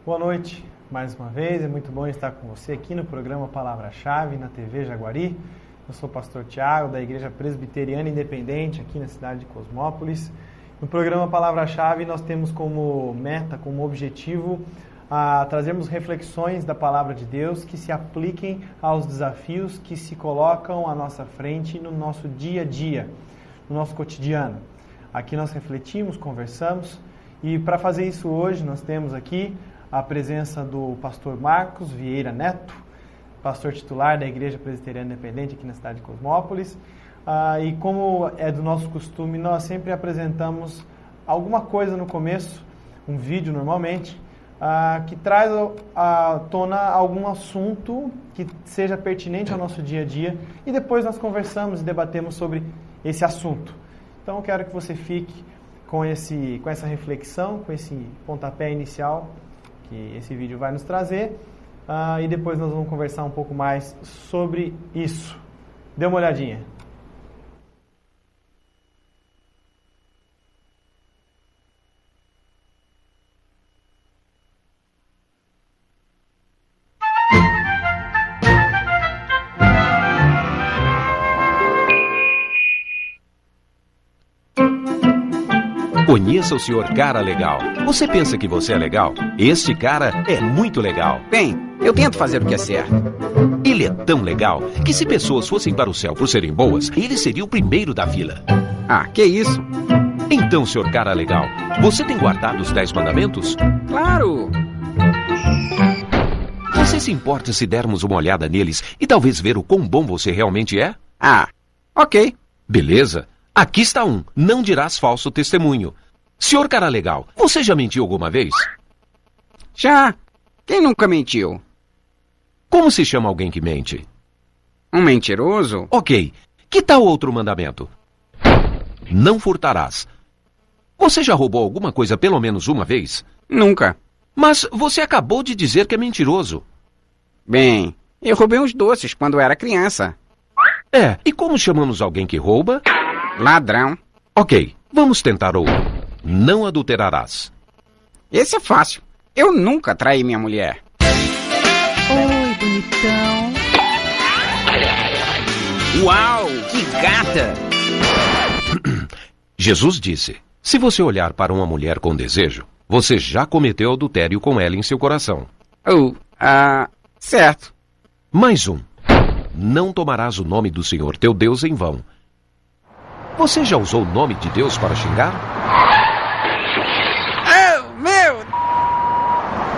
Boa noite, mais uma vez, é muito bom estar com você aqui no programa Palavra-Chave, na TV Jaguari. Eu sou o pastor Tiago, da Igreja Presbiteriana Independente, aqui na cidade de Cosmópolis. No programa Palavra-Chave, nós temos como meta, como objetivo, trazermos reflexões da Palavra de Deus que se apliquem aos desafios que se colocam à nossa frente no nosso dia a dia, no nosso cotidiano. Aqui nós refletimos, conversamos, e para fazer isso hoje nós temos aqui a presença do pastor Marcos Vieira Neto, pastor titular da Igreja Presbiteriana Independente aqui na cidade de Cosmópolis. E como é do nosso costume, nós sempre apresentamos alguma coisa no começo, um vídeo normalmente, que traz à tona algum assunto que seja pertinente ao nosso dia a dia, e depois nós conversamos e debatemos sobre esse assunto. Então eu quero que você fique com essa reflexão, com esse pontapé inicial que esse vídeo vai nos trazer, e depois nós vamos conversar um pouco mais sobre isso. Dê uma olhadinha. Conheça o Sr. Cara Legal. Você pensa que você é legal? Este cara é muito legal. Bem, eu tento fazer o que é certo. Ele é tão legal que se pessoas fossem para o céu por serem boas, ele seria o primeiro da fila. Ah, que isso? Então, Sr. Cara Legal, você tem guardado os 10 mandamentos? Claro! Você se importa se dermos uma olhada neles e talvez ver o quão bom você realmente é? Ah, ok. Beleza. Aqui está um. Não dirás falso testemunho. Sr. Cara Legal, você já mentiu alguma vez? Já. Quem nunca mentiu? Como se chama alguém que mente? Um mentiroso? Ok. Que tal outro mandamento? Não furtarás. Você já roubou alguma coisa pelo menos uma vez? Nunca. Mas você acabou de dizer que é mentiroso. Bem, eu roubei uns doces quando era criança. E como chamamos alguém que rouba? Ladrão. Ok, vamos tentar outro. Não adulterarás. Esse é fácil. Eu nunca traí minha mulher. Oi, bonitão. Uau, que gata! Jesus disse, se você olhar para uma mulher com desejo, você já cometeu adultério com ela em seu coração. Certo. Mais um. Não tomarás o nome do Senhor teu Deus em vão. Você já usou o nome de Deus para xingar?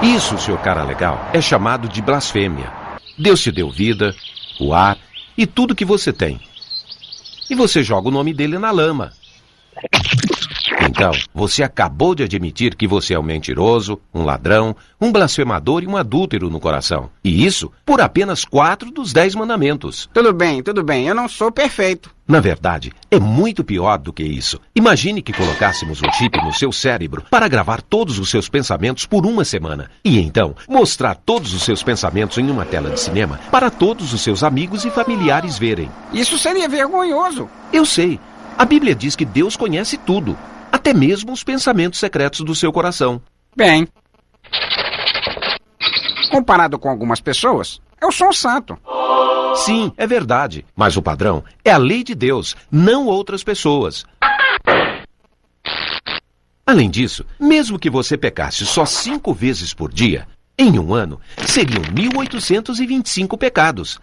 Isso, Sr. Cara Legal, é chamado de blasfêmia. Deus te deu vida, o ar e tudo que você tem. E você joga o nome dele na lama. Então, você acabou de admitir que você é um mentiroso, um ladrão, um blasfemador e um adúltero no coração. E isso por apenas 4 dos 10 mandamentos. Tudo bem, eu não sou perfeito. Na verdade, é muito pior do que isso. Imagine que colocássemos um chip no seu cérebro para gravar todos os seus pensamentos por uma semana. E então, mostrar todos os seus pensamentos em uma tela de cinema para todos os seus amigos e familiares verem. Isso seria vergonhoso. Eu sei. A Bíblia diz que Deus conhece tudo, até mesmo os pensamentos secretos do seu coração. Bem, comparado com algumas pessoas, eu sou um santo. Sim, é verdade, mas o padrão é a lei de Deus, não outras pessoas. Além disso, mesmo que você pecasse só 5 vezes por dia, em um ano, seriam 1.825 pecados.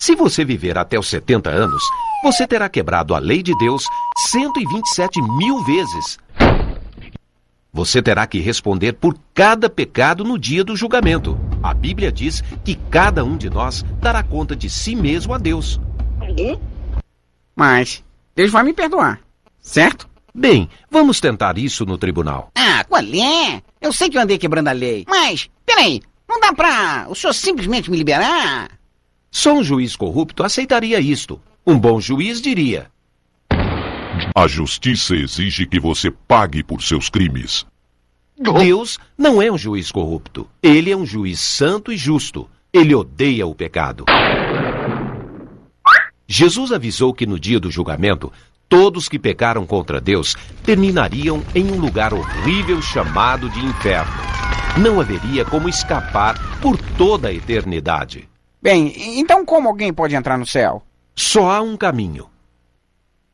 Se você viver até os 70 anos, você terá quebrado a lei de Deus 127.000 vezes. Você terá que responder por cada pecado no dia do julgamento. A Bíblia diz que cada um de nós dará conta de si mesmo a Deus. Mas Deus vai me perdoar, certo? Bem, vamos tentar isso no tribunal. Qual é? Eu sei que eu andei quebrando a lei, mas, peraí, não dá pra o senhor simplesmente me liberar? Só um juiz corrupto aceitaria isto. Um bom juiz diria: a justiça exige que você pague por seus crimes. Deus não é um juiz corrupto. Ele é um juiz santo e justo. Ele odeia o pecado. Jesus avisou que no dia do julgamento, todos que pecaram contra Deus terminariam em um lugar horrível chamado de inferno. não haveria como escapar por toda a eternidade. Bem, então como alguém pode entrar no céu? Só há um caminho.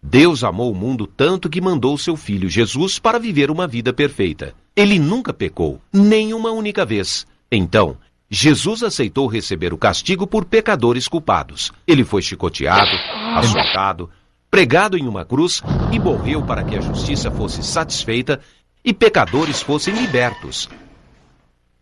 Deus amou o mundo tanto que mandou seu Filho Jesus para viver uma vida perfeita. Ele nunca pecou, nem uma única vez. Então, Jesus aceitou receber o castigo por pecadores culpados. Ele foi chicoteado, açoitado, pregado em uma cruz e morreu para que a justiça fosse satisfeita e pecadores fossem libertos.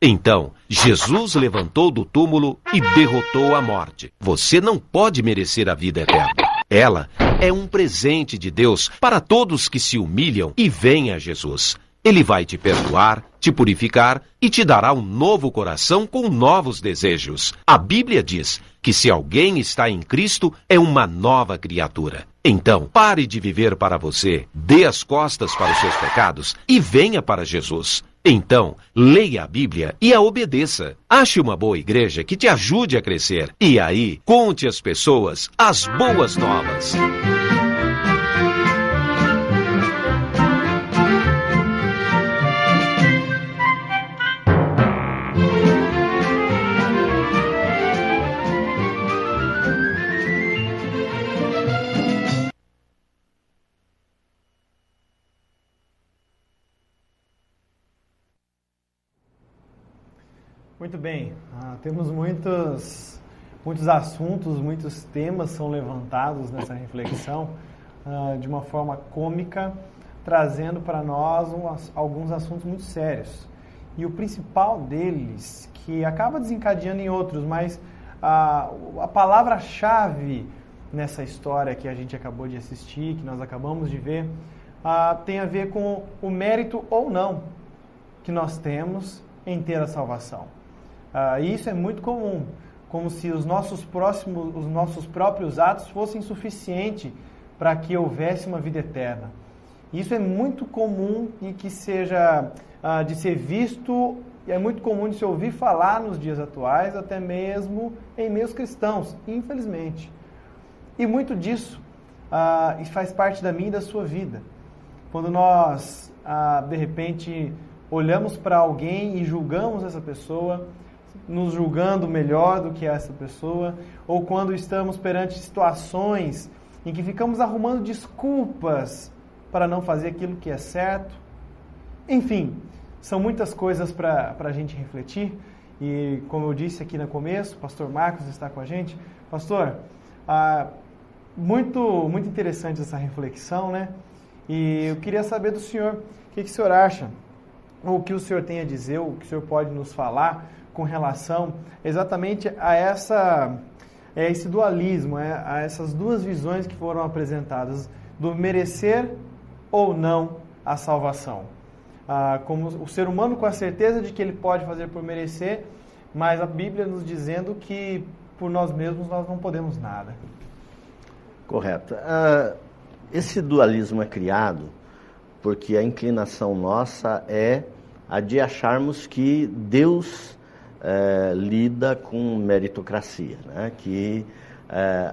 Então, Jesus levantou do túmulo e derrotou a morte. Você não pode merecer a vida eterna. Ela é um presente de Deus para todos que se humilham e vêm a Jesus. Ele vai te perdoar, te purificar e te dará um novo coração com novos desejos. A Bíblia diz que se alguém está em Cristo, é uma nova criatura. Então, pare de viver para você, dê as costas para os seus pecados e venha para Jesus. Então, leia a Bíblia e a obedeça. Ache uma boa igreja que te ajude a crescer. E aí, conte às pessoas as boas novas. Muito bem, temos muitos assuntos, muitos temas são levantados nessa reflexão de uma forma cômica, trazendo para nós alguns assuntos muito sérios. E o principal deles, que acaba desencadeando em outros, mas a palavra-chave nessa história que a gente acabou de assistir, que nós acabamos de ver, tem a ver com o mérito ou não que nós temos em ter a salvação. E isso é muito comum, como se os nossos próprios atos fossem suficientes para que houvesse uma vida eterna. Isso é muito comum e que seja de ser visto, e é muito comum de se ouvir falar nos dias atuais, até mesmo em meios cristãos, infelizmente. E muito disso faz parte da minha e da sua vida. Quando nós, de repente, olhamos para alguém e julgamos essa pessoa, nos julgando melhor do que essa pessoa, ou quando estamos perante situações em que ficamos arrumando desculpas para não fazer aquilo que é certo. Enfim, são muitas coisas para a gente refletir, e como eu disse aqui no começo, o pastor Marcos está com a gente. Pastor, muito interessante essa reflexão, né? E eu queria saber do senhor, o que o senhor acha, ou o que o senhor tem a dizer, o que o senhor pode nos falar com relação exatamente a esse dualismo, a essas duas visões que foram apresentadas, do merecer ou não a salvação. Como o ser humano com a certeza de que ele pode fazer por merecer, mas a Bíblia nos dizendo que por nós mesmos nós não podemos nada. Correto. Esse dualismo é criado porque a inclinação nossa é a de acharmos que Deus lida com meritocracia, né? Que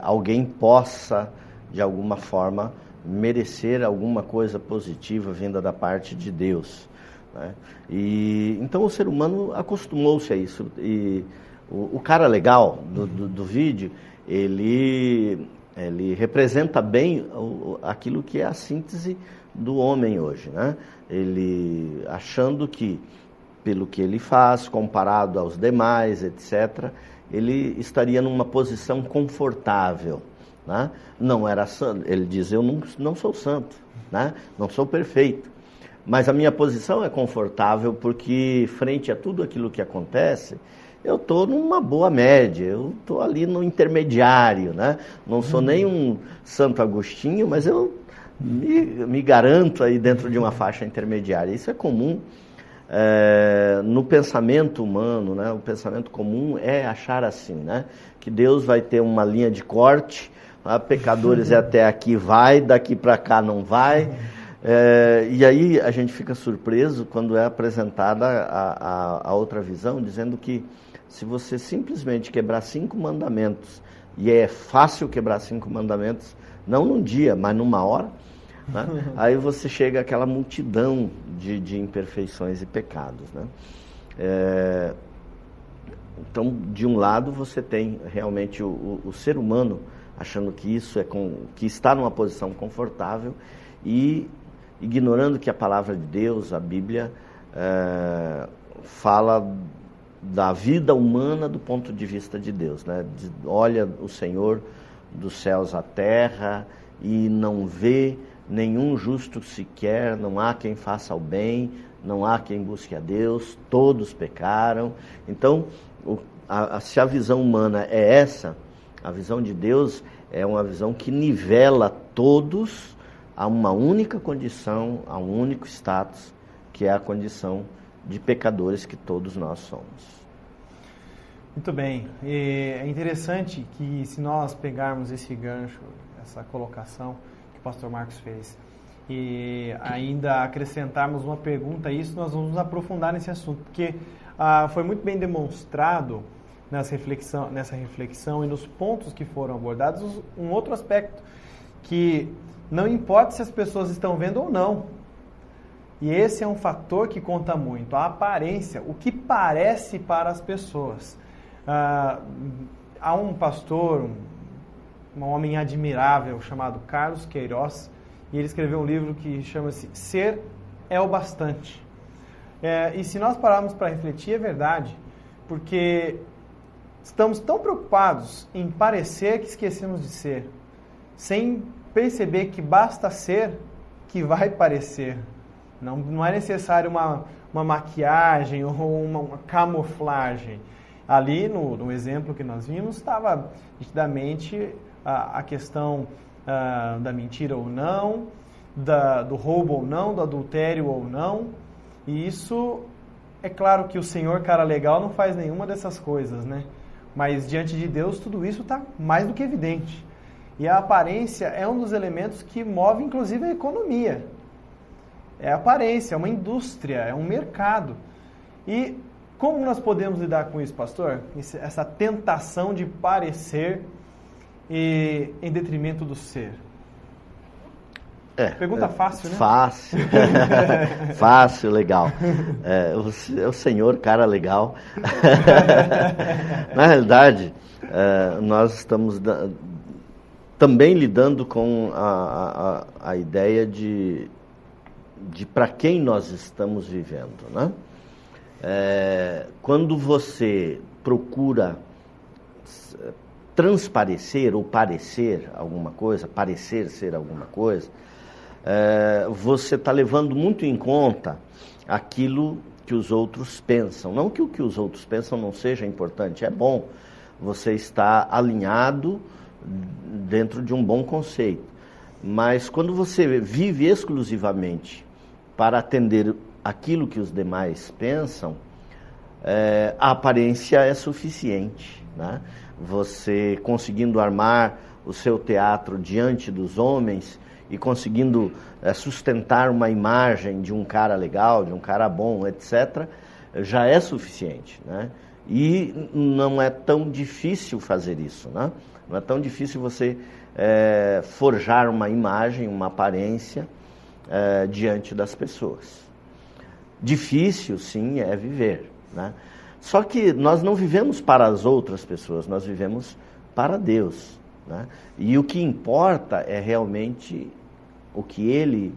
alguém possa, de alguma forma, merecer alguma coisa positiva vinda da parte de Deus, né? E então o ser humano acostumou-se a isso. E o cara legal do vídeo, ele representa bem aquilo que é a síntese do homem hoje, né? Ele achando que, pelo que ele faz, comparado aos demais, etc., ele estaria numa posição confortável, né? Não era santo. Ele diz, eu não sou santo, né? Não sou perfeito, mas a minha posição é confortável porque, frente a tudo aquilo que acontece, eu estou numa boa média, eu estou ali no intermediário, né? Não sou nem um Santo Agostinho, mas eu me garanto aí dentro de uma faixa intermediária. Isso é comum no pensamento humano, né? O pensamento comum é achar assim, né? Que Deus vai ter uma linha de corte, pecadores até aqui vai, daqui para cá não vai. E aí a gente fica surpreso quando é apresentada a outra visão, dizendo que se você simplesmente quebrar 5 mandamentos, e é fácil quebrar 5 mandamentos, não num dia, mas numa hora, né? Aí você chega àquela multidão de imperfeições e pecados, né? Então, de um lado, você tem realmente o ser humano achando que isso que está numa posição confortável e ignorando que a palavra de Deus, a Bíblia, fala da vida humana do ponto de vista de Deus, né? Olha o Senhor dos céus à terra e não vê nenhum justo sequer, não há quem faça o bem, não há quem busque a Deus, todos pecaram. Então, se a visão humana é essa, a visão de Deus é uma visão que nivela todos a uma única condição, a um único status, que é a condição de pecadores que todos nós somos. Muito bem. É interessante que, se nós pegarmos esse gancho, essa colocação que o pastor Marcos fez, e ainda acrescentarmos uma pergunta a isso, nós vamos nos aprofundar nesse assunto, porque foi muito bem demonstrado nessa reflexão e nos pontos que foram abordados um outro aspecto, que não importa se as pessoas estão vendo ou não, e esse é um fator que conta muito, a aparência, o que parece para as pessoas. Há um pastor, um homem admirável chamado Carlos Queiroz, e ele escreveu um livro que chama-se Ser é o Bastante. E se nós pararmos para refletir, é verdade, porque estamos tão preocupados em parecer que esquecemos de ser, sem perceber que basta ser que vai parecer. Não é necessário uma maquiagem ou uma camuflagem. Ali, no exemplo que nós vimos, estava nitidamente a questão da mentira ou não, do roubo ou não, do adultério ou não. E isso, é claro que o Senhor, cara legal, não faz nenhuma dessas coisas, né? Mas diante de Deus, tudo isso está mais do que evidente. E a aparência é um dos elementos que move, inclusive, a economia. É a aparência, é uma indústria, é um mercado. E como nós podemos lidar com isso, pastor? Essa tentação de parecer em detrimento do ser. Pergunta fácil, né? Fácil. Fácil, legal. O senhor, cara legal. Na realidade, nós estamos também lidando com a ideia de para quem nós estamos vivendo, né? Quando você procura transparecer ou parecer alguma coisa, parecer ser alguma coisa, você está levando muito em conta aquilo que os outros pensam. Não que o que os outros pensam não seja importante, é bom. Você está alinhado dentro de um bom conceito. Mas quando você vive exclusivamente para atender aquilo que os demais pensam, a aparência é suficiente, né? Você conseguindo armar o seu teatro diante dos homens e conseguindo sustentar uma imagem de um cara legal, de um cara bom, etc., já é suficiente, né? E não é tão difícil fazer isso, né? Não é tão difícil você forjar uma imagem, uma aparência diante das pessoas. Difícil, sim, é viver, né? Só que nós não vivemos para as outras pessoas, nós vivemos para Deus, né? E o que importa é realmente o que Ele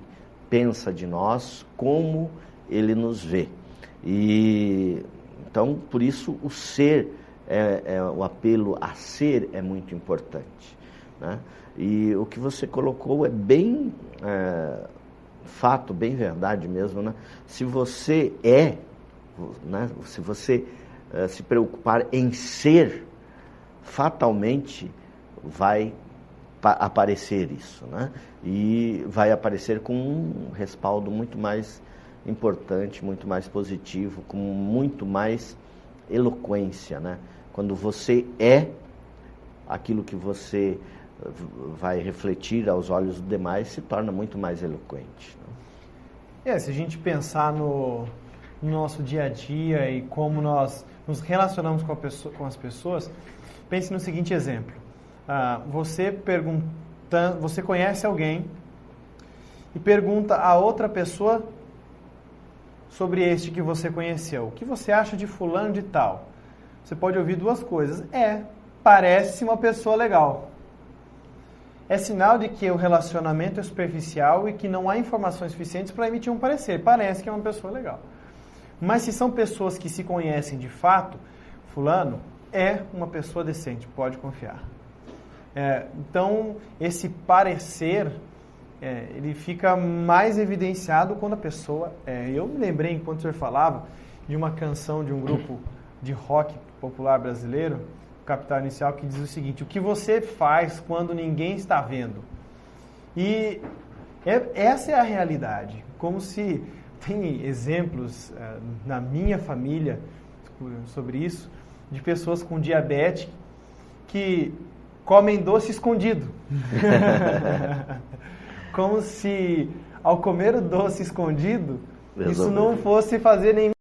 pensa de nós, como Ele nos vê. E então, por isso, o ser, o apelo a ser é muito importante, né? E o que você colocou é bem fato, bem verdade mesmo, né? Se você né? Se você se preocupar em ser, fatalmente vai aparecer isso, né? E vai aparecer com um respaldo muito mais importante, muito mais positivo, com muito mais eloquência, né? Quando você é aquilo que você vai refletir aos olhos dos demais, se torna muito mais eloquente, né? Se a gente pensar no nosso dia a dia e como nós nos relacionamos com as pessoas, pense no seguinte exemplo. Você conhece alguém e pergunta a outra pessoa sobre este que você conheceu? O que você acha de fulano de tal? Você pode ouvir duas coisas. Parece uma pessoa legal. É sinal de que o relacionamento é superficial e que não há informações suficientes para emitir um parecer. Parece que é uma pessoa legal. Mas se são pessoas que se conhecem de fato, fulano é uma pessoa decente, pode confiar. Então, esse parecer, ele fica mais evidenciado quando a pessoa é. Eu me lembrei, enquanto o senhor falava, de uma canção de um grupo de rock popular brasileiro, o Capital Inicial, que diz o seguinte: o que você faz quando ninguém está vendo? E essa é a realidade. Como se tem exemplos na minha família sobre isso, de pessoas com diabetes que comem doce escondido. Como se, ao comer o doce escondido, isso não fosse fazer nenhum